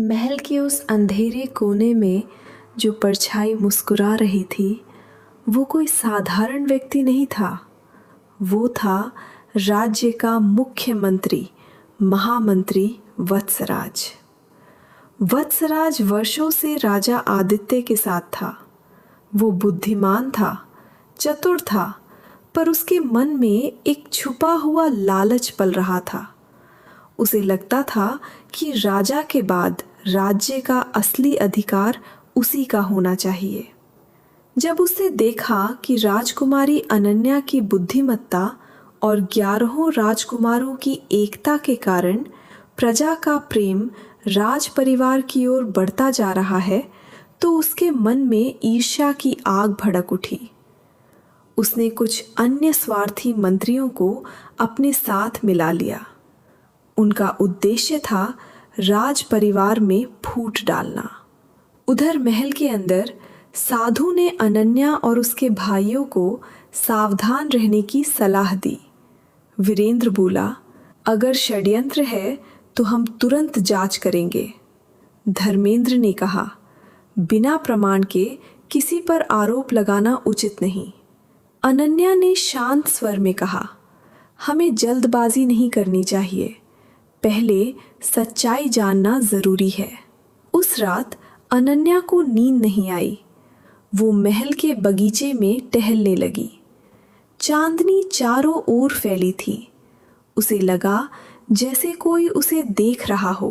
महल के उस अंधेरे कोने में जो परछाई मुस्कुरा रही थी वो कोई साधारण व्यक्ति नहीं था। वो था राज्य का मुख्यमंत्री, महामंत्री वत्सराज। वत्सराज वर्षों से राजा आदित्य के साथ था। वो बुद्धिमान था, चतुर था, पर उसके मन में एक छुपा हुआ लालच पल रहा था। उसे लगता था कि राजा के बाद राज्य का असली अधिकार उसी का होना चाहिए। जब उसे देखा कि राजकुमारी अनन्या की बुद्धिमत्ता और 11 राजकुमारों की एकता के कारण प्रजा का प्रेम राज परिवार की ओर बढ़ता जा रहा है, तो उसके मन में ईर्ष्या की आग भड़क उठी। उसने कुछ अन्य स्वार्थी मंत्रियों को अपने साथ मिला लिया। उनका उद्देश्य था राज परिवार में फूट डालना। उधर महल के अंदर साधु ने अनन्या और उसके भाइयों को सावधान रहने की सलाह दी। वीरेंद्र बोला, अगर षड्यंत्र है तो हम तुरंत जांच करेंगे। धर्मेंद्र ने कहा, बिना प्रमाण के किसी पर आरोप लगाना उचित नहीं। अनन्या ने शांत स्वर में कहा, हमें जल्दबाजी नहीं करनी चाहिए, पहले सच्चाई जानना जरूरी है। उस रात अनन्या को नींद नहीं आई। वो महल के बगीचे में टहलने लगी। चांदनी चारों ओर फैली थी। उसे लगा जैसे कोई उसे देख रहा हो।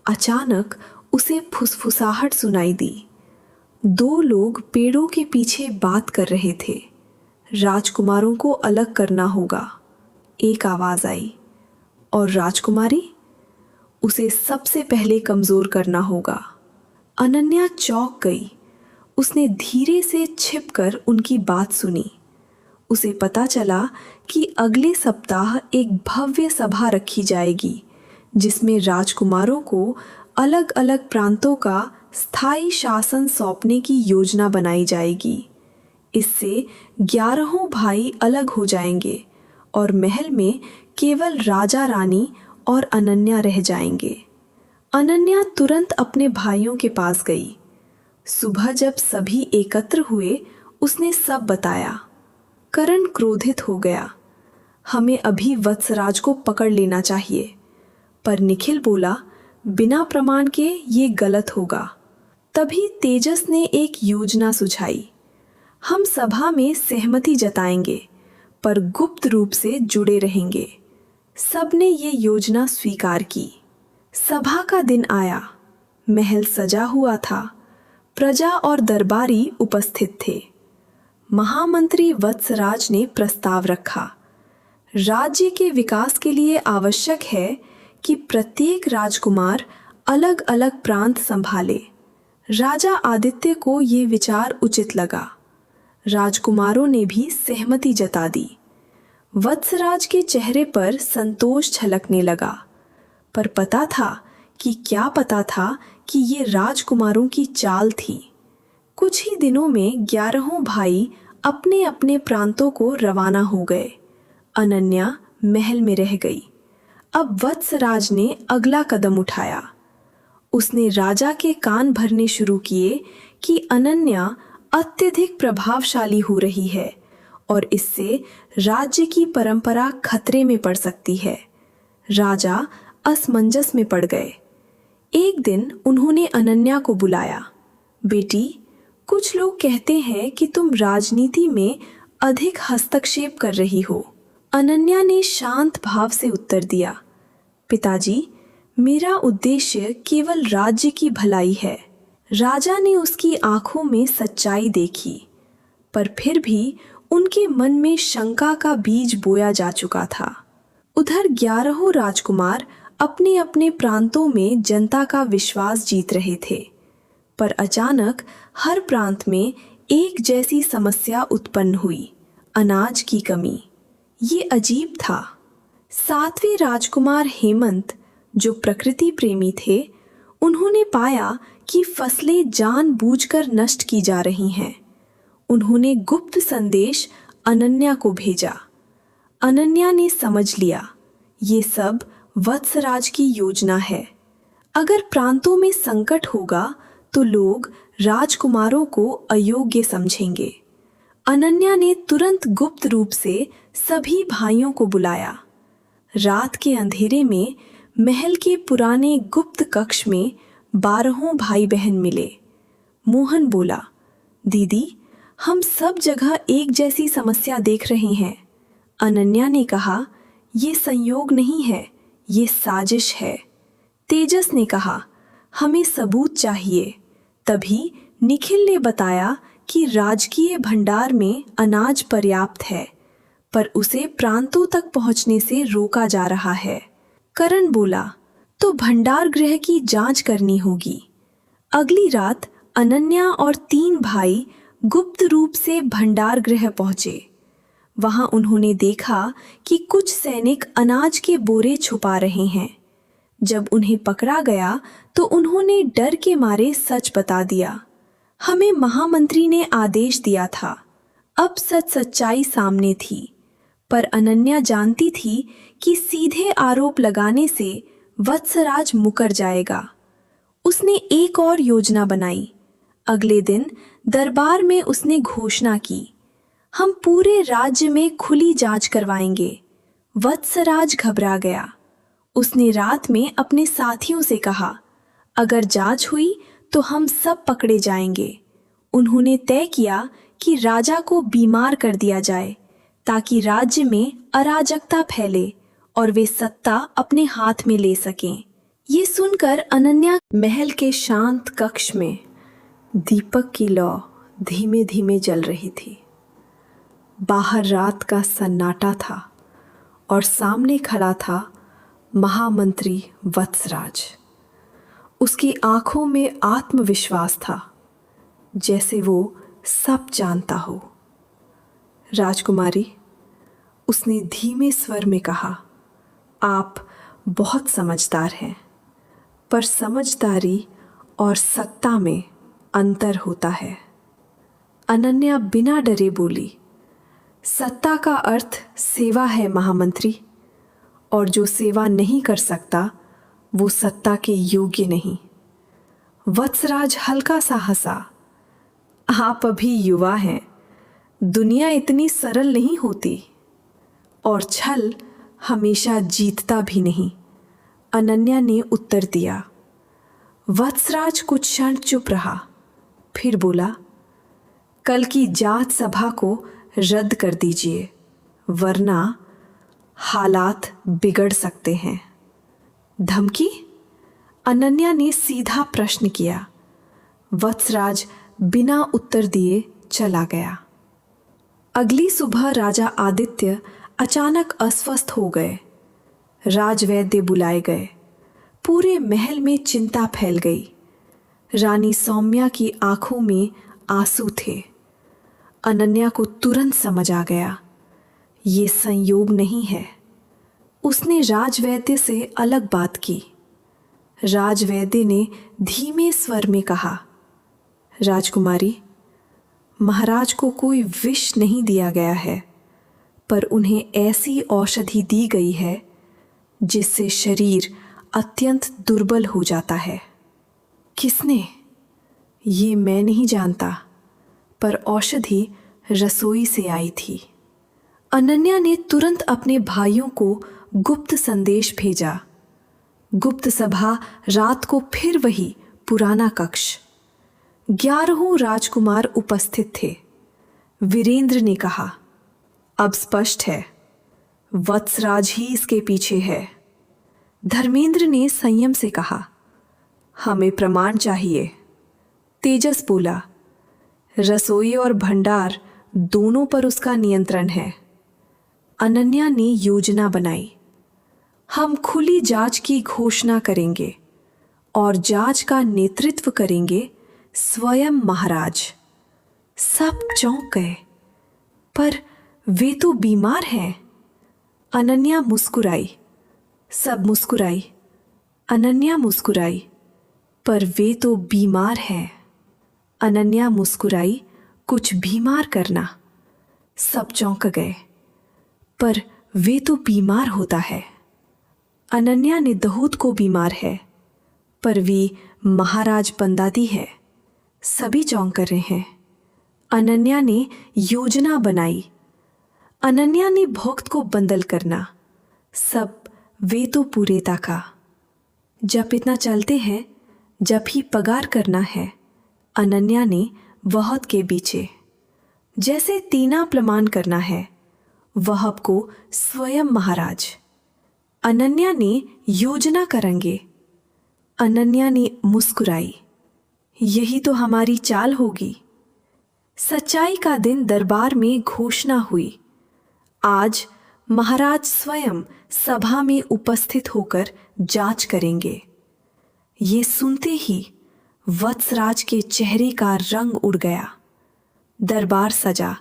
अचानक उसे फुसफुसाहट सुनाई दी। 2 लोग पेड़ों के पीछे बात कर रहे थे। राजकुमारों को अलग करना होगा, एक आवाज आई। और राजकुमारी? उसे सबसे पहले कमजोर करना होगा। अनन्या चौंक गई। उसने धीरे से छिपकर उनकी बात सुनी। उसे पता चला कि अगले सप्ताह एक भव्य सभा रखी जाएगी, जिसमें राजकुमारों को अलग अलग प्रांतों का स्थायी शासन सौंपने की योजना बनाई जाएगी। इससे 11 भाई अलग हो जाएंगे और महल में केवल राजा रानी और अनन्या रह जाएंगे। अनन्या तुरंत अपने भाइयों के पास गई। सुबह जब सभी एकत्र हुए, उसने सब बताया। करण क्रोधित हो गया। हमें अभी वत्सराज को पकड़ लेना चाहिए। पर निखिल बोला, बिना प्रमाण के ये गलत होगा। तभी तेजस ने एक योजना सुझाई। हम सभा में सहमति जताएंगे, पर गुप्त रूप से जुड़े रहेंगे। सबने ये योजना स्वीकार की। सभा का दिन आया। महल सजा हुआ था। प्रजा और दरबारी उपस्थित थे। महामंत्री वत्सराज ने प्रस्ताव रखा। राज्य के विकास के लिए आवश्यक है कि प्रत्येक राजकुमार अलग अलग प्रांत संभाले। राजा आदित्य को ये विचार उचित लगा। राजकुमारों ने भी सहमति जता दी। वत्सराज के चेहरे पर संतोष छलकने लगा, पर पता था कि ये राजकुमारों की चाल थी। कुछ ही दिनों में 11 भाई अपने अपने प्रांतों को रवाना हो गए। अनन्या महल में रह गई। अब वत्सराज ने अगला कदम उठाया। उसने राजा के कान भरने शुरू किए कि अनन्या अत्यधिक प्रभावशाली हो रही है और इससे राज्य की परंपरा खतरे में पड़ सकती है। राजा असमंजस में पड़ गए। एक दिन उन्होंने अनन्या को बुलाया। बेटी, कुछ लोग कहते हैं कि तुम राजनीति में अधिक हस्तक्षेप कर रही हो। अनन्या ने शांत भाव से उत्तर दिया, पिताजी, मेरा उद्देश्य केवल राज्य की भलाई है। राजा ने उसकी आंखों में सच्चाई देखी, पर फिर भी उनके मन में शंका का बीज बोया जा चुका था। उधर 11 राजकुमार अपने अपने प्रांतों में जनता का विश्वास जीत रहे थे, पर अचानक हर प्रांत में एक जैसी समस्या उत्पन्न हुई, अनाज की कमी। ये अजीब था। 7वें राजकुमार हेमंत, जो प्रकृति प्रेमी थे, उन्होंने पाया कि फसलें जानबूझकर नष्ट की जा रही हैं। उन्होंने गुप्त संदेश अनन्या को भेजा। अनन्या ने समझ लिया, ये सब वत्सराज की योजना है। अगर प्रांतों में संकट होगा तो लोग राजकुमारों को अयोग्य समझेंगे। अनन्या ने तुरंत गुप्त रूप से सभी भाइयों को बुलाया। रात के अंधेरे में महल के पुराने गुप्त कक्ष में 12 भाई बहन मिले। मोहन बोला, दीदी, हम सब जगह एक जैसी समस्या देख रहे हैं। अनन्या ने कहा, ये संयोग नहीं है, ये साजिश है। तेजस ने कहा, हमें सबूत चाहिए। तभी निखिल ने बताया कि राजकीय भंडार में अनाज पर्याप्त है, पर उसे प्रांतों तक पहुंचने से रोका जा रहा है। करण बोला, तो भंडार गृह की जांच करनी होगी। अगली रात अनन्या और 3 भाई गुप्त रूप से भंडार गृह पहुंचे। वहां उन्होंने देखा कि कुछ सैनिक अनाज के बोरे छुपा रहे हैं। जब उन्हें पकड़ा गया तो उन्होंने डर के मारे सच बता दिया। हमें महामंत्री ने आदेश दिया था। अब सच्चाई सामने थी, पर अनन्या जानती थी कि सीधे आरोप लगाने से वत्सराज मुकर जाएगा। उसने एक और योजना बनाई। अगले दिन दरबार में उसने घोषणा की, हम पूरे राज्य में खुली जांच करवाएंगे। वत्सराज घबरा गया। उसने रात में अपने साथियों से कहा, अगर जांच हुई तो हम सब पकड़े जाएंगे। उन्होंने तय किया कि राजा को बीमार कर दिया जाए ताकि राज्य में अराजकता फैले और वे सत्ता अपने हाथ में ले सकें। ये सुनकर अनन्या महल के शांत कक्ष में दीपक की लौ धीमे धीमे जल रही थी। बाहर रात का सन्नाटा था और सामने खड़ा था महामंत्री वत्सराज। उसकी आंखों में आत्मविश्वास था, जैसे वो सब जानता हो। राजकुमारी, उसने धीमे स्वर में कहा, आप बहुत समझदार हैं, पर समझदारी और सत्ता में अंतर होता है। अनन्या बिना डरे बोली, सत्ता का अर्थ सेवा है महामंत्री, और जो सेवा नहीं कर सकता वो सत्ता के योग्य नहीं। वत्सराज हल्का सा हंसा, आप अभी युवा हैं, दुनिया इतनी सरल नहीं होती, और छल हमेशा जीतता भी नहीं। अनन्या ने उत्तर दिया। वत्सराज कुछ क्षण चुप रहा, फिर बोला, कल की जात सभा को रद्द कर दीजिए, वरना हालात बिगड़ सकते हैं। धमकी? अनन्या ने सीधा प्रश्न किया। वत्सराज बिना उत्तर दिए चला गया। अगली सुबह राजा आदित्य अचानक अस्वस्थ हो गए। राजवैद्य बुलाए गए। पूरे महल में चिंता फैल गई। रानी सौम्या की आंखों में आंसू थे। अनन्या को तुरंत समझ आ गया, ये संयोग नहीं है। उसने राजवैद्य से अलग बात की। राजवैद्य ने धीमे स्वर में कहा, राजकुमारी, महाराज को कोई विष नहीं दिया गया है, पर उन्हें ऐसी औषधि दी गई है जिससे शरीर अत्यंत दुर्बल हो जाता है। किसने? ये मैं नहीं जानता, पर औषधि रसोई से आई थी। अनन्या ने तुरंत अपने भाइयों को गुप्त संदेश भेजा। गुप्त सभा रात को फिर वही पुराना कक्ष। 11 राजकुमार उपस्थित थे। वीरेंद्र ने कहा, अब स्पष्ट है, वत्सराज ही इसके पीछे है। धर्मेंद्र ने संयम से कहा, हमें प्रमाण चाहिए। तेजस बोला, रसोई और भंडार दोनों पर उसका नियंत्रण है। अनन्या ने योजना बनाई, हम खुली जांच की घोषणा करेंगे और जांच का नेतृत्व करेंगे स्वयं महाराज। सब चौंक गए, पर वे तो बीमार हैं। अनन्या मुस्कुराई। सब मुस्कुराई। अनन्या मुस्कुराई, पर वे तो बीमार हैं। अनन्या मुस्कुराई, कुछ बीमार करना। सब चौंक गए, पर वे तो बीमार होता है। अनन्या ने दहूत को बीमार है, पर वे महाराज बंदाती है। सभी चौंक कर रहे हैं। अनन्या ने योजना बनाई। अनन्या ने भक्त को बंदल करना, सब वे तो पूरे का। जब इतना चलते हैं, जब ही पगार करना है। अनन्या ने वहब के बीचे जैसे तीना प्रमाण करना है। वहब को स्वयं महाराज। अनन्या ने योजना करेंगे। अनन्या ने मुस्कुराई। यही तो हमारी चाल होगी। सच्चाई का दिन दरबार में घोषणा हुई। आज महाराज स्वयं सभा में उपस्थित होकर जांच करेंगे। ये सुनते ही वत्सराज के चेहरे का रंग उड़ गया। दरबार सजा,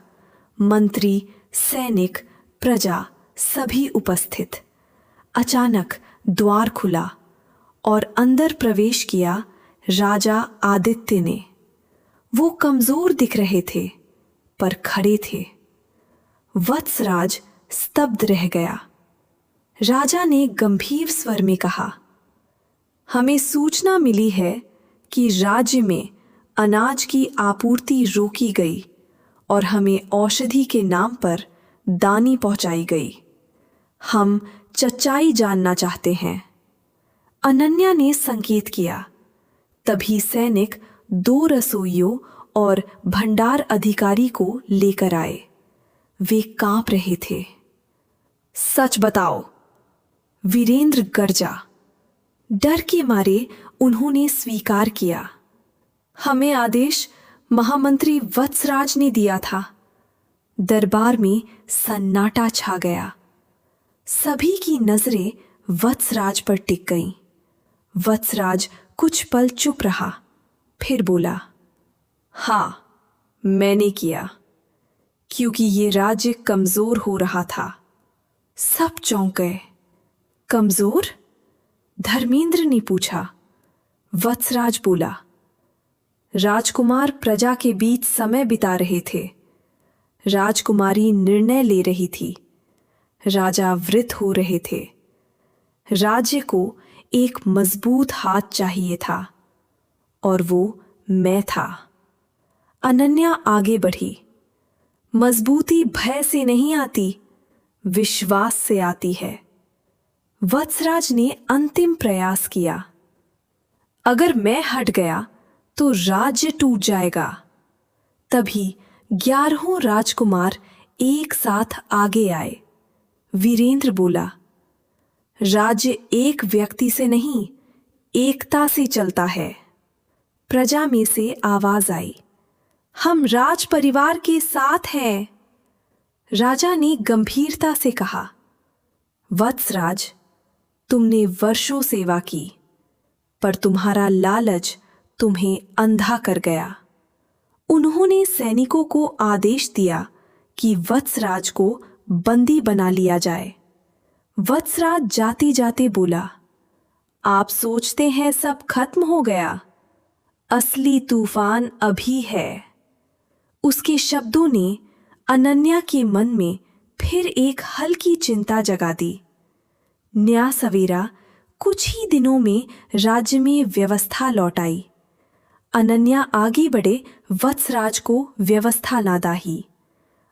मंत्री, सैनिक, प्रजा सभी उपस्थित। अचानक द्वार खुला और अंदर प्रवेश किया राजा आदित्य ने। वो कमजोर दिख रहे थे पर खड़े थे। वत्सराज स्तब्ध रह गया। राजा ने गंभीर स्वर में कहा, हमें सूचना मिली है कि राज्य में अनाज की आपूर्ति रोकी गई और हमें औषधि के नाम पर दानी पहुंचाई गई। हम सच्चाई जानना चाहते हैं। अनन्या ने संकेत किया। तभी सैनिक 2 रसोइयों और भंडार अधिकारी को लेकर आए। वे कांप रहे थे। सच बताओ, वीरेंद्र गरजा। डर के मारे उन्होंने स्वीकार किया। हमें आदेश महामंत्री वत्सराज ने दिया था। दरबार में सन्नाटा छा गया। सभी की नजरें वत्सराज पर टिक गईं। वत्सराज कुछ पल चुप रहा, फिर बोला, हाँ, मैंने किया, क्योंकि ये राज्य कमजोर हो रहा था। सब चौंक गए। कमजोर? धर्मेंद्र ने पूछा। वत्सराज बोला, राजकुमार प्रजा के बीच समय बिता रहे थे। राजकुमारी निर्णय ले रही थी। राजा वृद्ध हो रहे थे। राज्य को एक मजबूत हाथ चाहिए था और वो मैं था। अनन्या आगे बढ़ी। मजबूती भय से नहीं आती, विश्वास से आती है। वत्सराज ने अंतिम प्रयास किया। अगर मैं हट गया तो राज्य टूट जाएगा। तभी 11 राजकुमार एक साथ आगे आए। वीरेंद्र बोला, राज्य एक व्यक्ति से नहीं, एकता से चलता है। प्रजा में से आवाज आई, हम राज परिवार के साथ हैं। राजा ने गंभीरता से कहा, वत्सराज, तुमने वर्षों सेवा की, पर तुम्हारा लालच तुम्हें अंधा कर गया। उन्होंने सैनिकों को आदेश दिया कि वत्सराज को बंदी बना लिया जाए। वत्सराज जाते जाते बोला, आप सोचते हैं सब खत्म हो गया, असली तूफान अभी है। उसके शब्दों ने अनन्या के मन में फिर एक हल्की चिंता जगा दी। न्या सवेरा कुछ ही दिनों में राज्य में व्यवस्था लौट आई। अनन्या आगे बढ़े वत्सराज को व्यवस्था लादा ही।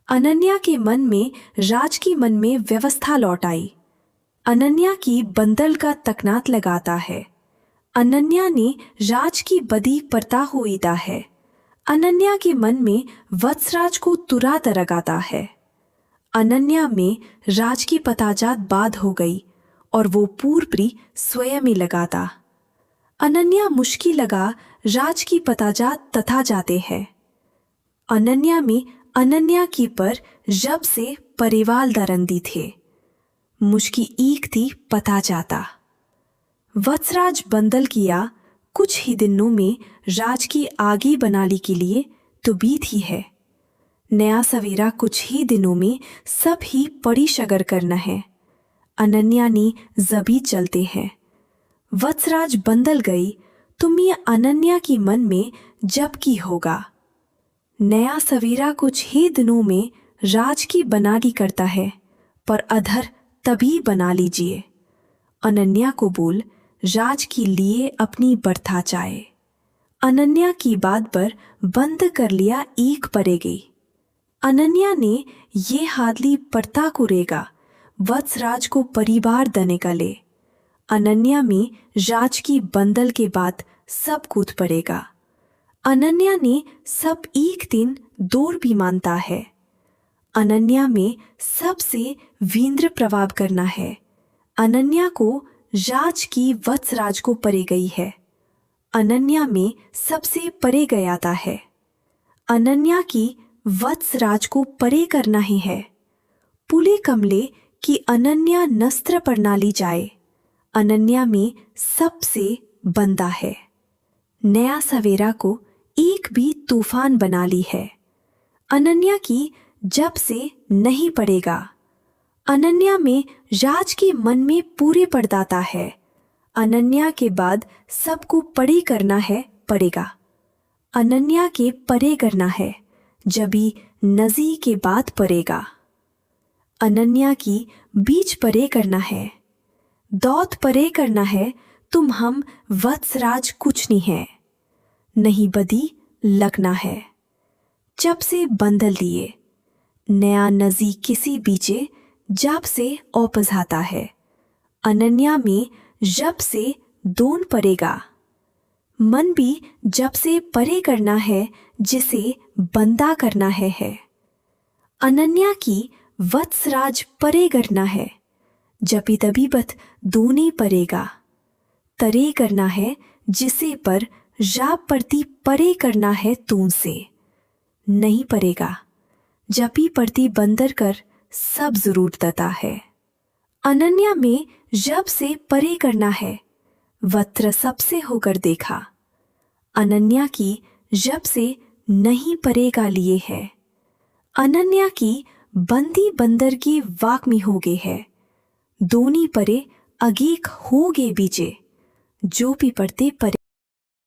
अनन्या के मन में राज की मन में व्यवस्था लौट आई। अनन्या की बंदल का तकनात लगाता है। अनन्या ने राज की बदी परता हुईदा है। अनन्या के मन में वत्सराज को तुरा तरगाता है। अनन्या में राज की पताजात बाध हो गई और वो पूर्वप्री स्वयं ही लगाता। अनन्या मुश्किल लगा राज की पताजात तथा जाते हैं। अनन्या में अनन्या की पर जब से परिवाल दरंदी थे। मुश्की ईक थी पता जाता। वत्सराज बंदल किया कुछ ही दिनों में राज की आगे बनाली के लिए तो बीत ही है। नया सवेरा कुछ ही दिनों में सब ही पड़ी शगर करना है। अनन्या ने जबी चलते हैं। वत्सराज बंदल गई तुम ये अनन्या की मन में जब की होगा। नया सवेरा कुछ ही दिनों में राज की बनाली करता है, पर अधर तभी बना लीजिए। अनन्या को बोल राज की लिए अपनी बर्था चाहे। अनन्या की बात पर बंद कर लिया एक परे गई। अनन्या ने ये हादली पड़ता कुरेगा वत्सराज को परिवार दने का ले। अनन्या में राज की बंदल के बाद सब कूद पड़ेगा। अनन्या ने सब एक दिन दूर भी मानता है। अनन्या में सबसे वींद्र प्रभाव करना है। अनन्या को राज की वत्सराज को परे गई है। अनन्या में सबसे परे गयाता है। अनन्या की वत्सराज को परे करना ही है। पुले कमले की अनन्या नस्त्र प्रणाली जाए। अनन्या में सबसे बंदा है। नया सवेरा को एक भी तूफान बना ली है। अनन्या की जब से नहीं पड़ेगा। अनन्या में राज के मन में पूरे पड़दाता है। अनन्या के बाद सबको परे करना है पड़ेगा। अनन्या के परे करना है जबी नजी के बाद पड़ेगा। अनन्या की बीच परे करना है। दौत परे करना है तुम हम वत्सराज कुछ नहीं है। नहीं बदी लगना है। जब से बंदल दिए नया नजी किसी बीचे जब से औपजाता है। अनन्या में जब से दोन परेगा। मन भी जब से परे करना है जिसे बंदा करना है। अनन्या की वत्सराज परे करना है जबी तभी बत दोनी परेगा। तरे करना है जिसे पर राब पड़ती परे करना है तून से। नहीं परेगा जबी पड़ती बंदर कर सब जरूर दता है। अनन्या में जब से परे करना है वत्र सबसे होकर देखा। अनन्या की जब से नहीं परे का लिए है। अनन्या की बंदी बंदर की वाक में हो गए है। दोनी परे अगीक हो गए बीजे जो भी पड़ते परे।